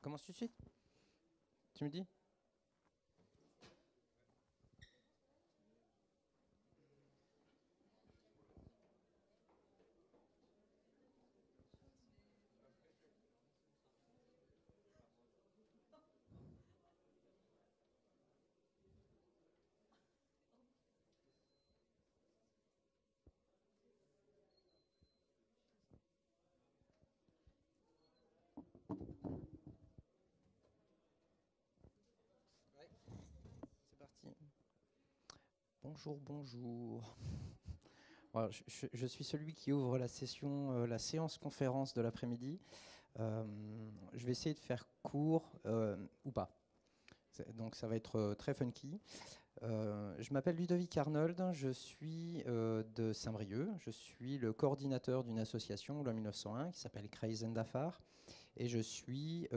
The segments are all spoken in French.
Commence tout de suite? Tu me dis? Ouais, c'est parti. Bonjour, bonjour. Voilà, je suis celui qui ouvre la session, la séance conférence de l'après-midi. Euh, je vais essayer de faire court ou pas. Donc ça va être très funky. Je m'appelle Ludovic Arnold, je suis de Saint-Brieuc. Je suis le coordinateur d'une association, loi 1901, qui s'appelle Kreizen Dafar. Et je suis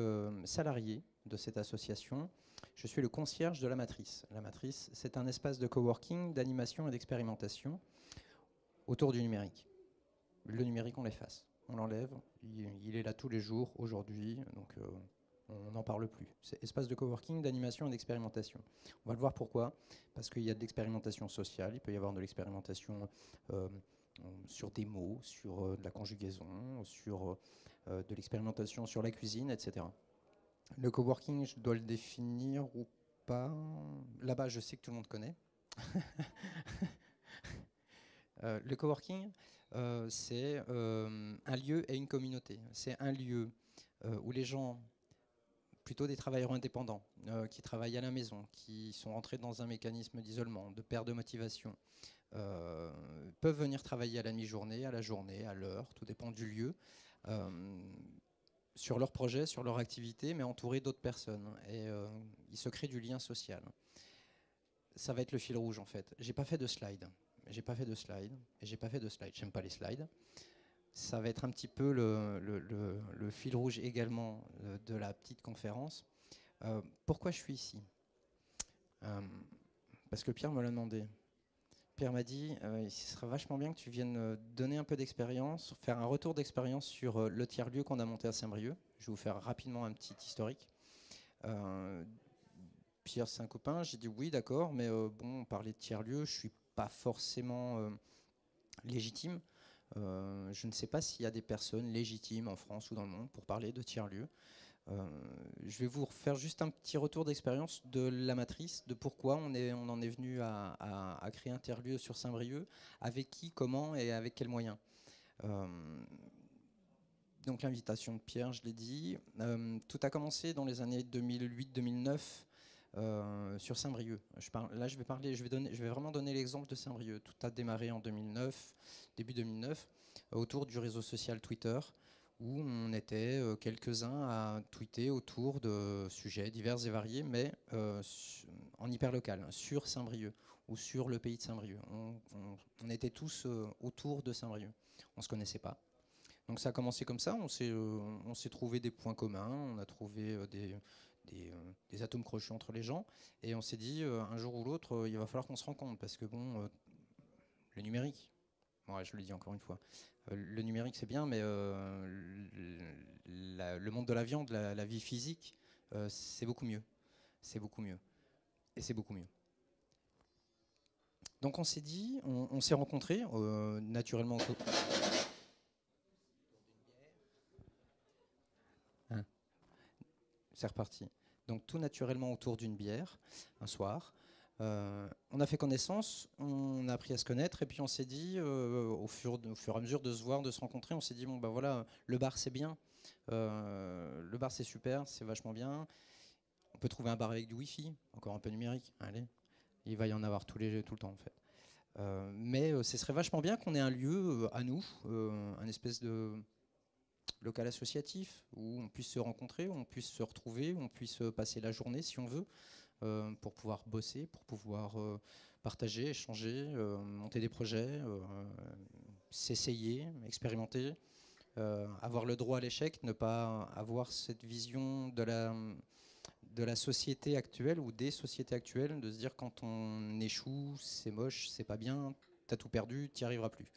salarié de cette association. Je suis le concierge de la Matrice. La Matrice, c'est un espace de coworking, d'animation et d'expérimentation autour du numérique. Le numérique, on l'efface, on l'enlève. Il est là tous les jours, aujourd'hui, donc on n'en parle plus. C'est espace de coworking, d'animation et d'expérimentation. On va le voir pourquoi. Parce qu'il y a de l'expérimentation sociale, il peut y avoir de l'expérimentation euh, sur des mots, sur de la conjugaison, sur de l'expérimentation sur la cuisine, etc. Le coworking, je dois le définir ou pas? Là-bas, je sais que tout le monde connaît. Le coworking, c'est un lieu et une communauté. C'est un lieu où les gens, plutôt des travailleurs indépendants, qui travaillent à la maison, qui sont rentrés dans un mécanisme d'isolement, de perte de motivation, euh, peuvent venir travailler à la mi-journée, à la journée, à l'heure, tout dépend du lieu, euh, sur leur projet, sur leur activité, mais entourés d'autres personnes. Et il se crée du lien social. Ça va être le fil rouge en fait. J'ai pas fait de slide. J'ai pas fait de slide. Et j'ai pas fait de slide. J'aime pas les slides. Ça va être un petit peu le fil rouge également de la petite conférence. Pourquoi je suis ici? Euh, Parce que Pierre me l'a demandé. Pierre m'a dit, il serait vachement bien que tu viennes donner un peu d'expérience, faire un retour d'expérience sur le tiers-lieu qu'on a monté à Saint-Brieuc. Je vais vous faire rapidement un petit historique. Euh, Pierre, c'est un copain. J'ai dit oui, d'accord, mais bon, parler de tiers-lieu, je suis pas forcément légitime. Je ne sais pas s'il y a des personnes légitimes en France ou dans le monde pour parler de tiers-lieu. Euh, je vais vous faire juste un petit retour d'expérience de la matrice, de pourquoi on en est venu à créer un tiers-lieu sur Saint-Brieuc, avec qui, comment et avec quels moyens. Euh, donc l'invitation de Pierre, je l'ai dit. Tout a commencé dans les années 2008-2009 sur Saint-Brieuc. Là, je vais vraiment donner l'exemple de Saint-Brieuc. Tout a démarré en 2009, début 2009, autour du réseau social Twitter, où on était quelques-uns à tweeter autour de sujets divers et variés, mais en hyperlocal, sur Saint-Brieuc ou sur le pays de Saint-Brieuc. On était tous autour de Saint-Brieuc. On ne se connaissait pas. Donc ça a commencé comme ça, on s'est trouvé des points communs, on a trouvé des atomes crochus entre les gens, et on s'est dit un jour ou l'autre, il va falloir qu'on se rencontre, parce que bon, le numérique, ouais, je le dis encore une fois, le numérique c'est bien, mais le monde de la viande, la vie physique, c'est beaucoup mieux, c'est beaucoup mieux, et c'est beaucoup mieux. Donc on s'est dit, on s'est rencontrés naturellement. Hein, c'est reparti. Donc tout naturellement autour d'une bière, un soir. On a fait connaissance, on a appris à se connaître, et puis on s'est dit, au fur et à mesure de se voir, de se rencontrer, on s'est dit, bon bah voilà, le bar c'est bien, le bar c'est super, c'est vachement bien. On peut trouver un bar avec du wifi, encore un peu numérique, allez, il va y en avoir tout le temps en fait. Mais ce serait vachement bien qu'on ait un lieu à nous, un espèce de local associatif où on puisse se rencontrer, où on puisse se retrouver, où on puisse passer la journée si on veut, pour pouvoir bosser, pour pouvoir partager, échanger, monter des projets, s'essayer, expérimenter, avoir le droit à l'échec, ne pas avoir cette vision de la société actuelle ou des sociétés actuelles, de se dire quand on échoue, c'est moche, c'est pas bien, t'as tout perdu, t'y arriveras plus.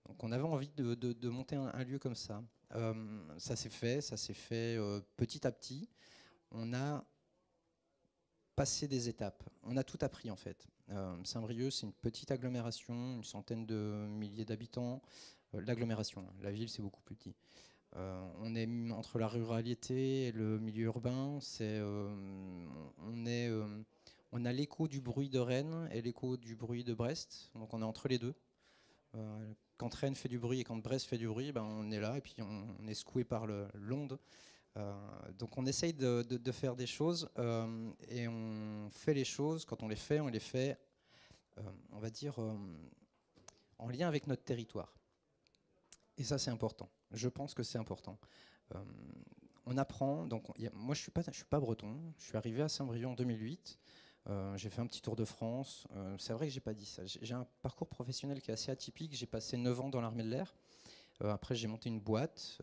Donc on avait envie de monter un lieu comme ça. Ça s'est fait petit à petit. On a passé des étapes. On a tout appris en fait. Saint-Brieuc, c'est une petite agglomération, une centaine de milliers d'habitants. L'agglomération, la ville, c'est beaucoup plus petit. On est entre la ruralité et le milieu urbain. On est, on a l'écho du bruit de Rennes et l'écho du bruit de Brest. Donc on est entre les deux. Quand Rennes fait du bruit et quand Brest fait du bruit, ben on est là et puis on est secoué par l'onde. Donc on essaye de faire des choses et on fait les choses. Quand on les fait, on va dire, en lien avec notre territoire. Et ça, c'est important. Je pense que c'est important. Euh, on apprend. Donc, moi, je suis pas breton. Je suis arrivé à Saint-Brieuc en 2008. J'ai fait un petit tour de France. C'est vrai que j'ai pas dit ça. J'ai un parcours professionnel qui est assez atypique. J'ai passé 9 ans dans l'armée de l'air. Après, j'ai monté une boîte,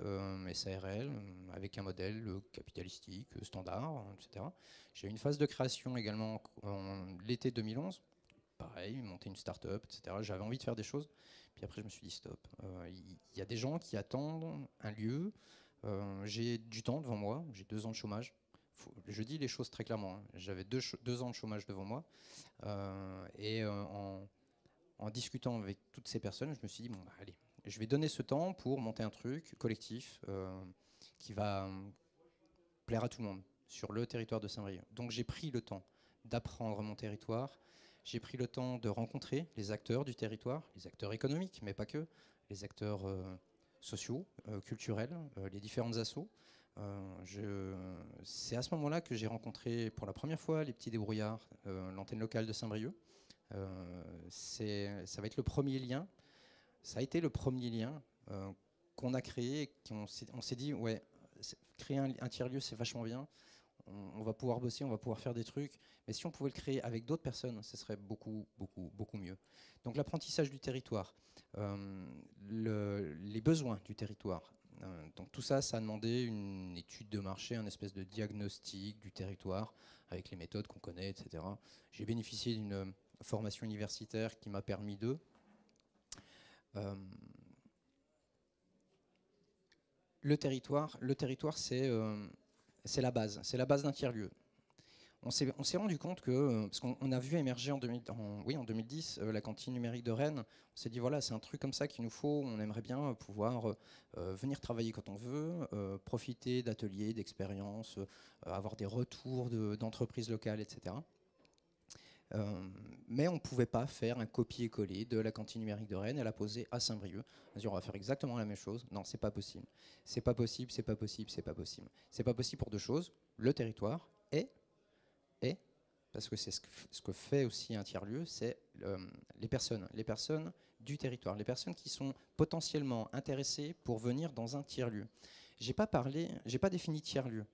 SARL, avec un modèle capitalistique, standard, etc. J'ai eu une phase de création également en l'été 2011. Pareil, monter une start-up, etc. J'avais envie de faire des choses. Puis après, je me suis dit stop. Il y a des gens qui attendent un lieu. J'ai du temps devant moi. J'ai 2 ans de chômage. Je dis les choses très clairement, hein. J'avais 2 ans de chômage devant moi. En discutant avec toutes ces personnes, je me suis dit, bon, bah, allez, je vais donner ce temps pour monter un truc collectif qui va plaire à tout le monde sur le territoire de Saint-Brieuc. Donc j'ai pris le temps d'apprendre mon territoire. J'ai pris le temps de rencontrer les acteurs du territoire, les acteurs économiques, mais pas que, les acteurs sociaux, culturels, les différentes assos. C'est à ce moment-là que j'ai rencontré pour la première fois les petits débrouillards, l'antenne locale de Saint-Brieuc. Ça va être le premier lien. Ça a été le premier lien qu'on a créé. On s'est dit, ouais, créer un tiers-lieu, c'est vachement bien. On va pouvoir bosser, on va pouvoir faire des trucs. Mais si on pouvait le créer avec d'autres personnes, ce serait beaucoup, beaucoup, beaucoup mieux. Donc l'apprentissage du territoire, les besoins du territoire. Donc tout ça, ça a demandé une étude de marché, un espèce de diagnostic du territoire avec les méthodes qu'on connaît, etc. J'ai bénéficié d'une formation universitaire qui m'a permis de... le territoire, c'est la base d'un tiers-lieu. On s'est rendu compte que, parce qu'on a vu émerger en 2010 la cantine numérique de Rennes, on s'est dit voilà, c'est un truc comme ça qu'il nous faut, on aimerait bien pouvoir venir travailler quand on veut, profiter d'ateliers, d'expériences, avoir des retours d'entreprises locales, etc. Mais on ne pouvait pas faire un copier-coller de la cantine numérique de Rennes et la poser à Saint-Brieuc. On va faire exactement la même chose. Non, c'est pas possible. C'est pas possible, c'est pas possible, c'est pas possible. C'est pas possible pour deux choses. Le territoire et parce que c'est ce que fait aussi un tiers-lieu, c'est les personnes du territoire, les personnes qui sont potentiellement intéressées pour venir dans un tiers-lieu. J'ai pas défini tiers-lieu.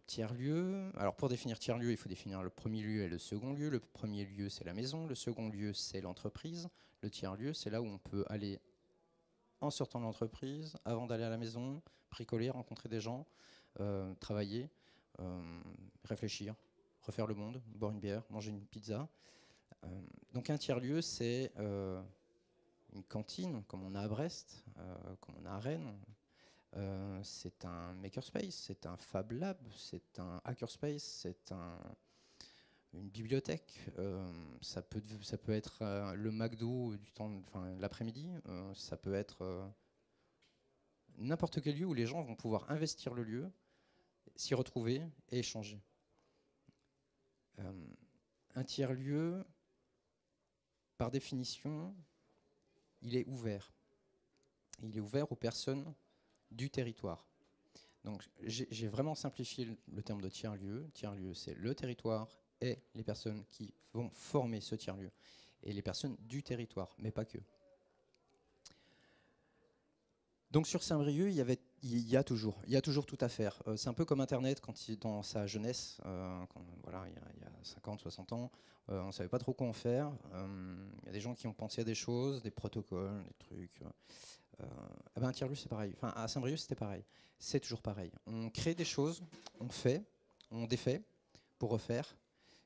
Tiers-lieu. Alors pour définir tiers-lieu, il faut définir le premier lieu et le second lieu. Le premier lieu, c'est la maison. Le second lieu, c'est l'entreprise. Le tiers-lieu, c'est là où on peut aller en sortant de l'entreprise, avant d'aller à la maison, bricoler, rencontrer des gens, travailler, réfléchir, refaire le monde, boire une bière, manger une pizza. Donc un tiers-lieu, c'est une cantine, comme on a à Brest, comme on a à Rennes. C'est un makerspace, c'est un Fab Lab, c'est un hackerspace, c'est une bibliothèque. Ça peut être le McDo du temps, enfin, l'après-midi. Ça peut être n'importe quel lieu où les gens vont pouvoir investir le lieu, s'y retrouver et échanger. Un tiers-lieu, par définition, il est ouvert. Il est ouvert aux personnes du territoire. Donc j'ai vraiment simplifié le terme de tiers-lieu. Tiers-lieu, c'est le territoire et les personnes qui vont former ce tiers-lieu. Et les personnes du territoire, mais pas que. Donc sur Saint-Brieuc, il y a toujours tout à faire. C'est un peu comme Internet dans sa jeunesse, voilà, il y a 50, 60 ans, on ne savait pas trop quoi en faire. Il y a des gens qui ont pensé à des choses, des protocoles, des trucs. Un tiers-lieu, c'est pareil. Enfin, à Saint-Brieuc, c'était pareil. C'est toujours pareil. On crée des choses, on fait, on défait pour refaire.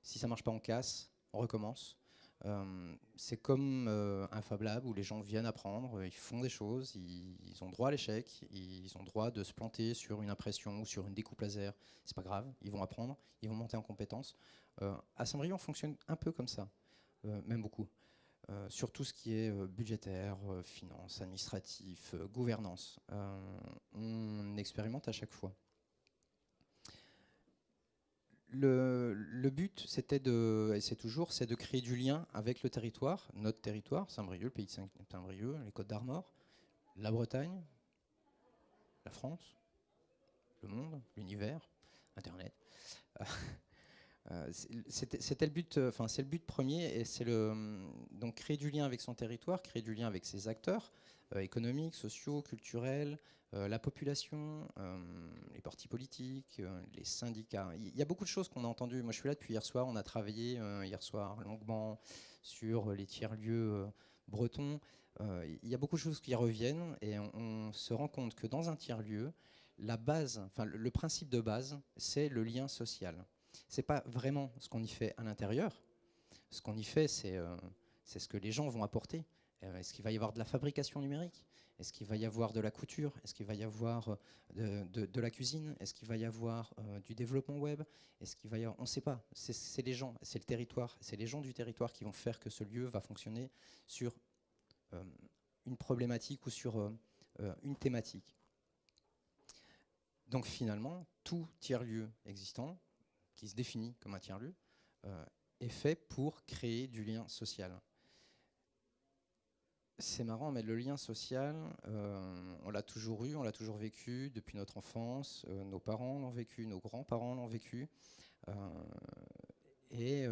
Si ça ne marche pas, on casse, on recommence. C'est comme un Fab Lab où les gens viennent apprendre, ils font des choses, ils ont droit à l'échec, ils ont droit de se planter sur une impression ou sur une découpe laser. C'est pas grave, ils vont apprendre, ils vont monter en compétences. À Saint-Brieuc, on fonctionne un peu comme ça, même beaucoup. Sur tout ce qui est budgétaire, finance, administratif, gouvernance. On expérimente à chaque fois. Le but, c'était et c'est toujours, c'est de créer du lien avec le territoire, notre territoire, Saint-Brieuc, le pays de Saint-Brieuc, les Côtes d'Armor, la Bretagne, la France, le monde, l'univers, Internet. C'était le but, enfin c'est le but premier, et c'est donc créer du lien avec son territoire, créer du lien avec ses acteurs économiques, sociaux, culturels, la population, les partis politiques, les syndicats. Il y a beaucoup de choses qu'on a entendues. Moi je suis là depuis hier soir, on a travaillé hier soir longuement sur les tiers-lieux bretons. Il y a beaucoup de choses qui reviennent, et on se rend compte que dans un tiers-lieu, la base, enfin le principe de base, c'est le lien social. C'est pas vraiment ce qu'on y fait à l'intérieur. Ce qu'on y fait, c'est ce que les gens vont apporter. Est-ce qu'il va y avoir de la fabrication numérique? Est-ce qu'il va y avoir de la couture? Est-ce qu'il va y avoir de la cuisine? Est-ce qu'il va y avoir du développement web? Est-ce qu'il va y avoir... On ne sait pas. C'est les gens, c'est le territoire, c'est les gens du territoire qui vont faire que ce lieu va fonctionner sur une problématique ou sur une thématique. Donc finalement, tout tiers-lieu existant qui se définit comme un tiers-lieu, est fait pour créer du lien social. C'est marrant, mais le lien social, on l'a toujours eu, on l'a toujours vécu depuis notre enfance, nos parents l'ont vécu, nos grands-parents l'ont vécu, et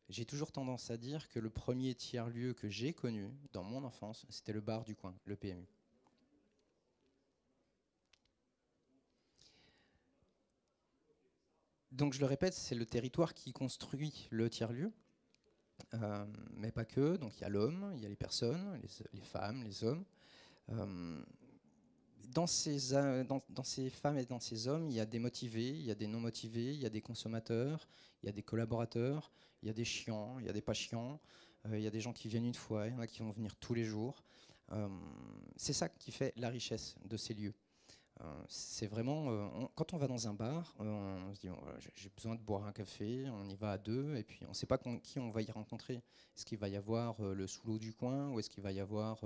j'ai toujours tendance à dire que le premier tiers-lieu que j'ai connu dans mon enfance, c'était le bar du coin, le PMU. Donc je le répète, c'est le territoire qui construit le tiers-lieu, mais pas que. Donc il y a l'homme, il y a les personnes, les femmes, les hommes. Dans ces femmes et dans ces hommes, il y a des motivés, il y a des non motivés, il y a des consommateurs, il y a des collaborateurs, il y a des chiants, il y a des pas chiants, il y a des gens qui viennent une fois, il y en a qui vont venir tous les jours. C'est ça qui fait la richesse de ces lieux. C'est vraiment, quand on va dans un bar, on se dit voilà, j'ai besoin de boire un café, on y va à deux, et puis on ne sait pas qui on va y rencontrer. Est-ce qu'il va y avoir le sous-l'eau du coin, ou est-ce qu'il va y avoir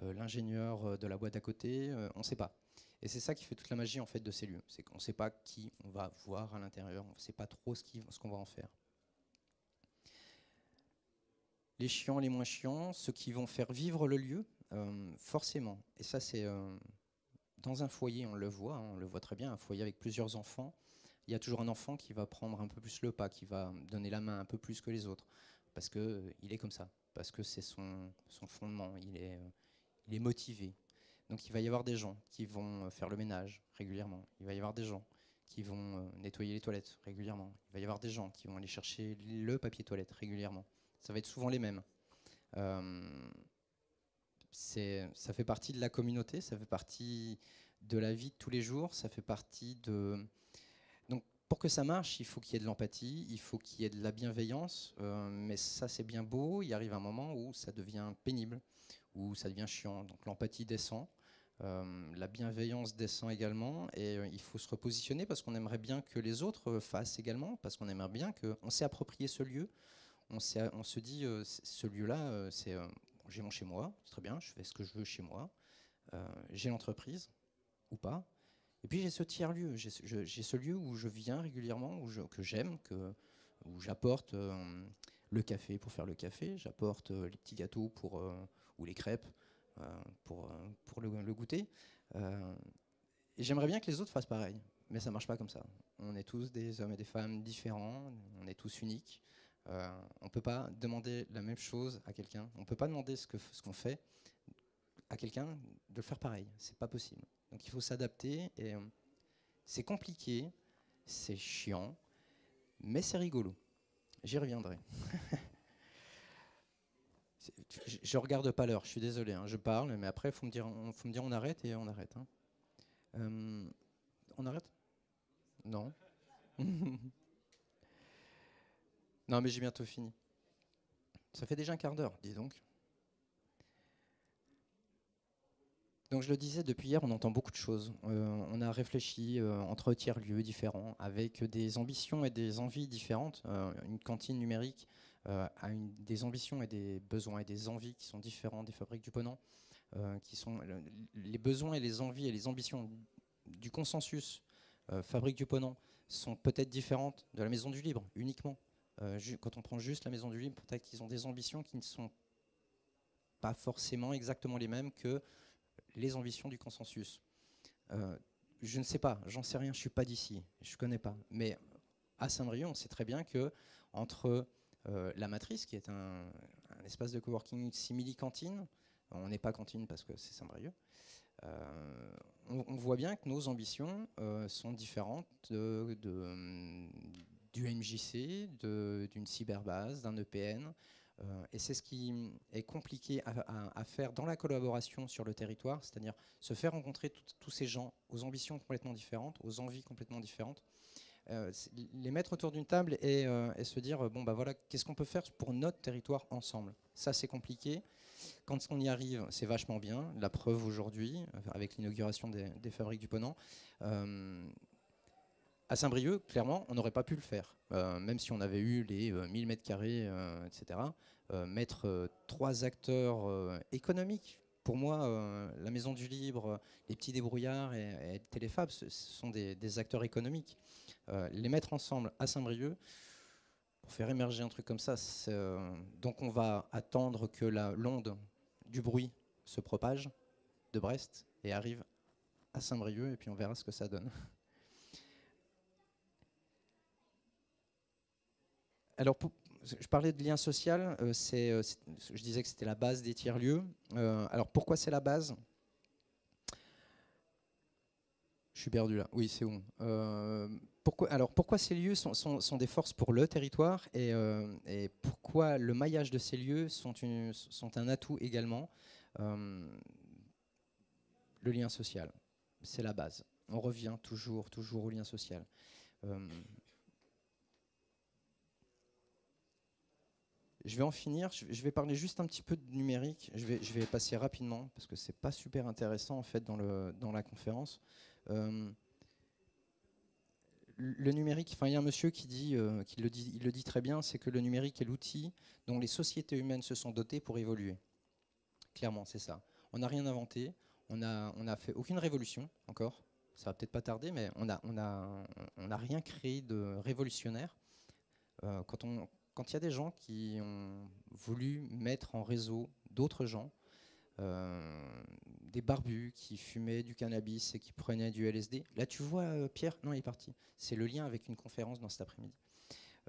l'ingénieur de la boîte à côté? On ne sait pas. Et c'est ça qui fait toute la magie en fait de ces lieux, c'est qu'on ne sait pas qui on va voir à l'intérieur, on ne sait pas trop ce qu'on va en faire. Les chiants, les moins chiants, ceux qui vont faire vivre le lieu, forcément. Et ça c'est dans un foyer, on le voit très bien, un foyer avec plusieurs enfants, il y a toujours un enfant qui va prendre un peu plus le pas, qui va donner la main un peu plus que les autres, parce qu'il est comme ça, parce que c'est son fondement, il est motivé. Donc il va y avoir des gens qui vont faire le ménage régulièrement, il va y avoir des gens qui vont nettoyer les toilettes régulièrement, il va y avoir des gens qui vont aller chercher le papier toilette régulièrement. Ça va être souvent les mêmes. Ça fait partie de la communauté, ça fait partie de la vie de tous les jours, ça fait partie de... Donc pour que ça marche, il faut qu'il y ait de l'empathie, il faut qu'il y ait de la bienveillance, mais ça c'est bien beau, il arrive un moment où ça devient pénible, où ça devient chiant. Donc l'empathie descend, la bienveillance descend également, et il faut se repositionner parce qu'on aimerait bien que les autres fassent également, parce qu'on aimerait bien qu'on s'est approprié ce lieu, on se dit ce lieu-là, c'est... j'ai mon chez moi, c'est très bien, je fais ce que je veux chez moi. J'ai l'entreprise, ou pas. Et puis j'ai ce tiers-lieu, j'ai ce lieu où je viens régulièrement, que j'aime, où j'apporte le café pour faire le café, j'apporte les petits gâteaux ou les crêpes pour le goûter. Et j'aimerais bien que les autres fassent pareil, mais ça ne marche pas comme ça. On est tous des hommes et des femmes différents, on est tous uniques. On ne peut pas demander la même chose à quelqu'un, on ne peut pas demander ce qu'on fait à quelqu'un de le faire pareil, c'est pas possible. Donc il faut s'adapter, et c'est compliqué, c'est chiant, mais c'est rigolo. J'y reviendrai. Je regarde pas l'heure, je suis désolé, hein, je parle, mais après il faut me dire on arrête, et on arrête. Hein. On arrête? Non. Non, mais j'ai bientôt fini. Ça fait déjà un quart d'heure, dis donc. Donc je le disais, depuis hier, on entend beaucoup de choses. On a réfléchi entre tiers-lieux différents, avec des ambitions et des envies différentes. Une cantine numérique a des ambitions et des besoins et des envies qui sont différents des fabriques du Ponant, qui sont les besoins et les envies et les ambitions du consensus fabrique du Ponant sont peut-être différentes de la Maison du Libre, uniquement. Quand on prend juste la Maison du Libre, peut-être qu'ils ont des ambitions qui ne sont pas forcément exactement les mêmes que les ambitions du consensus. Je ne sais pas, j'en sais rien, je ne suis pas d'ici, je ne connais pas. Mais à Saint-Brieuc, on sait très bien que entre la Matrice, qui est un espace de coworking simili-cantine, on n'est pas cantine parce que c'est Saint-Brieuc, on voit bien que nos ambitions sont différentes du MJC, d'une cyberbase, d'un EPN. Et c'est ce qui est compliqué à faire dans la collaboration sur le territoire, c'est-à-dire se faire rencontrer tous ces gens aux ambitions complètement différentes, aux envies complètement différentes, les mettre autour d'une table et se dire, bon, bah voilà, qu'est-ce qu'on peut faire pour notre territoire ensemble. Ça, c'est compliqué. Quand on y arrive, c'est vachement bien. La preuve aujourd'hui, avec l'inauguration des fabriques du Ponant. À Saint-Brieuc, clairement, on n'aurait pas pu le faire, même si on avait eu les 1000 mètres carrés, etc. Mettre 3 acteurs économiques. Pour moi, la Maison du Libre, les petits débrouillards et Téléfab, ce sont des acteurs économiques. Les mettre ensemble à Saint-Brieuc, pour faire émerger un truc comme ça, donc on va attendre que l'onde du bruit se propage de Brest et arrive à Saint-Brieuc, et puis on verra ce que ça donne. Alors, je parlais de lien social, je disais que c'était la base des tiers-lieux. Alors, pourquoi c'est la base? Je suis perdu là. Oui, c'est bon. Pourquoi ces lieux sont des forces pour le territoire et pourquoi le maillage de ces lieux sont un atout également? Le lien social, c'est la base. On revient toujours au lien social. Je vais en finir, je vais parler juste un petit peu de numérique, je vais passer rapidement parce que c'est pas super intéressant en fait dans la conférence. Le numérique, enfin il y a un monsieur qui dit, il le dit très bien, c'est que le numérique est l'outil dont les sociétés humaines se sont dotées pour évoluer. Clairement, c'est ça. On n'a rien inventé, on a fait aucune révolution encore, ça va peut-être pas tarder, mais on a rien créé de révolutionnaire. Quand il y a des gens qui ont voulu mettre en réseau d'autres gens, des barbus qui fumaient du cannabis et qui prenaient du LSD. Là, tu vois, Pierre, non, il est parti. C'est le lien avec une conférence dans cet après-midi.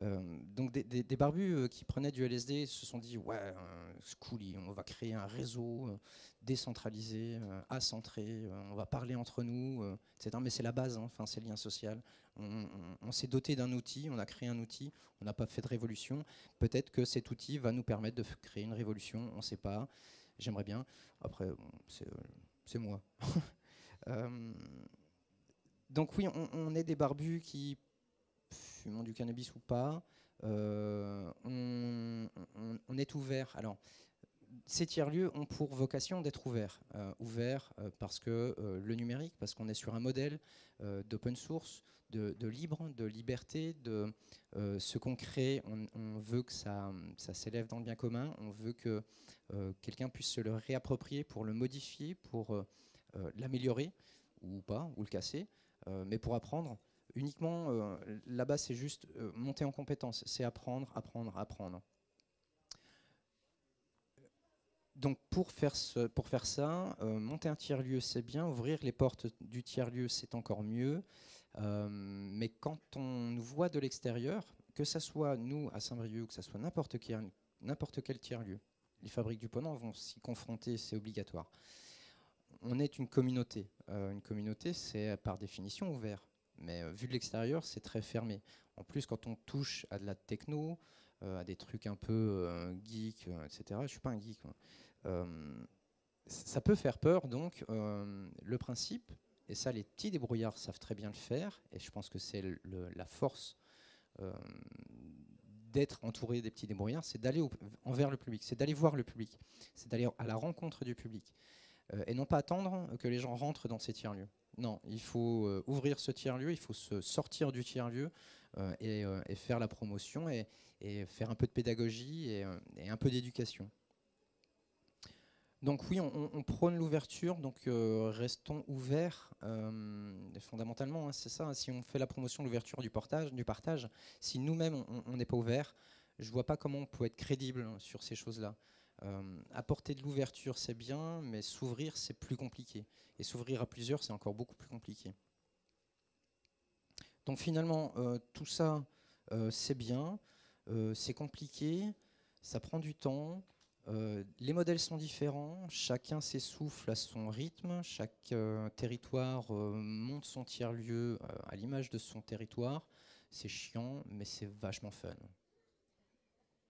Donc des barbus qui prenaient du LSD se sont dit, ouais, Scully, on va créer un réseau décentralisé, acentré, on va parler entre nous, etc. Mais c'est la base, hein, enfin, c'est le lien social. On s'est doté d'un outil, on a créé un outil, on n'a pas fait de révolution. Peut-être que cet outil va nous permettre de créer une révolution, on ne sait pas. J'aimerais bien. Après, bon, c'est moi. Donc oui, on est des barbus qui fumons du cannabis ou pas. On est ouvert. Alors, ces tiers-lieux ont pour vocation d'être ouverts. Ouverts parce que le numérique, parce qu'on est sur un modèle d'open source, de libre, de liberté, de ce qu'on crée, on veut que ça s'élève dans le bien commun, on veut que quelqu'un puisse se le réapproprier pour le modifier, pour l'améliorer, ou pas, ou le casser, mais pour apprendre. Uniquement, là-bas, c'est juste monter en compétence, c'est apprendre, apprendre, apprendre. Donc pour faire ça, monter un tiers-lieu, c'est bien, ouvrir les portes du tiers-lieu, c'est encore mieux. Mais quand on nous voit de l'extérieur, que ce soit nous à Saint-Brieuc ou que ce soit n'importe quel tiers-lieu, les fabriques du Ponant vont s'y confronter, c'est obligatoire. On est une communauté. Une communauté, c'est par définition ouvert. Mais vu de l'extérieur, c'est très fermé. En plus, quand on touche à de la techno, à des trucs un peu geek, etc., je ne suis pas un geek. Ça peut faire peur, donc le principe, et ça les petits débrouillards savent très bien le faire, et je pense que c'est la force d'être entouré des petits débrouillards, c'est d'aller envers le public, c'est d'aller voir le public, c'est d'aller à la rencontre du public. Et non pas attendre que les gens rentrent dans ces tiers-lieux. Non, il faut ouvrir ce tiers-lieu, il faut se sortir du tiers-lieu et faire la promotion et faire un peu de pédagogie et un peu d'éducation. Donc oui, on prône l'ouverture, donc restons ouverts fondamentalement, hein, c'est ça. Si on fait la promotion de l'ouverture du partage, si nous-mêmes on n'est pas ouverts, je ne vois pas comment on peut être crédible sur ces choses-là. Apporter de l'ouverture, c'est bien, mais s'ouvrir, c'est plus compliqué. Et s'ouvrir à plusieurs, c'est encore beaucoup plus compliqué. Donc finalement, tout ça, c'est bien, c'est compliqué, ça prend du temps. Les modèles sont différents, chacun s'essouffle à son rythme, chaque territoire monte son tiers-lieu à l'image de son territoire. C'est chiant, mais c'est vachement fun.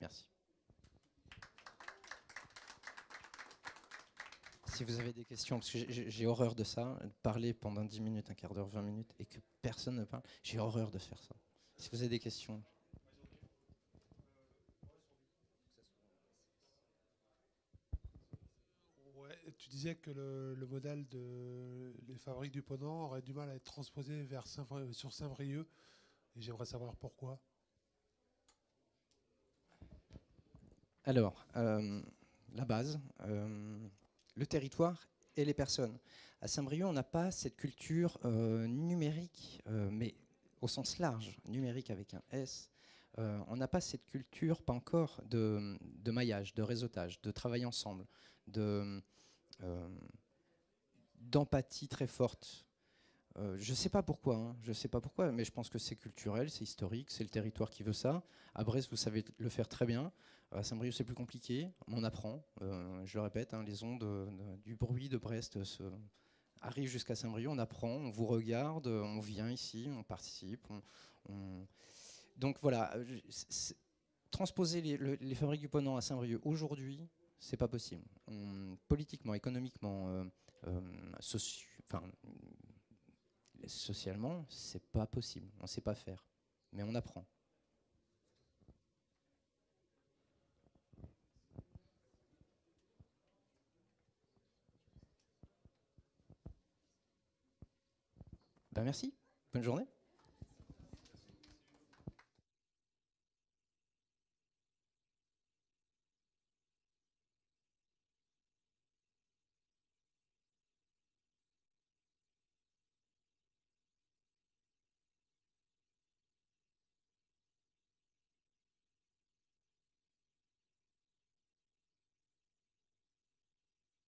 Merci. Si vous avez des questions, parce que j'ai horreur de ça, de parler pendant 10 minutes, un quart d'heure, 20 minutes, et que personne ne parle, j'ai horreur de faire ça. Si vous avez des questions. Ouais, tu disais que le modèle de les fabriques du Ponant aurait du mal à être transposé vers sur Saint-Brieuc, et j'aimerais savoir pourquoi. Alors, la base, le territoire et les personnes. À Saint-Brieuc, on n'a pas cette culture numérique, mais au sens large, numérique avec un S. On n'a pas cette culture, pas encore, de maillage, de réseautage, de travail ensemble, euh, d'empathie très forte. Je ne sais pas pourquoi, hein, je sais pas pourquoi, mais je pense que c'est culturel, c'est historique, c'est le territoire qui veut ça. À Brest, vous savez le faire très bien. À Saint-Brieuc, c'est plus compliqué, on apprend. Je le répète, hein, les ondes du bruit de Brest arrivent jusqu'à Saint-Brieuc, on apprend, on vous regarde, on vient ici, on participe. Donc voilà, transposer les fabriques du Ponant à Saint-Brieuc aujourd'hui, c'est pas possible. Politiquement, économiquement, socialement, c'est pas possible. On sait pas faire, mais on apprend. Ben merci. Bonne journée.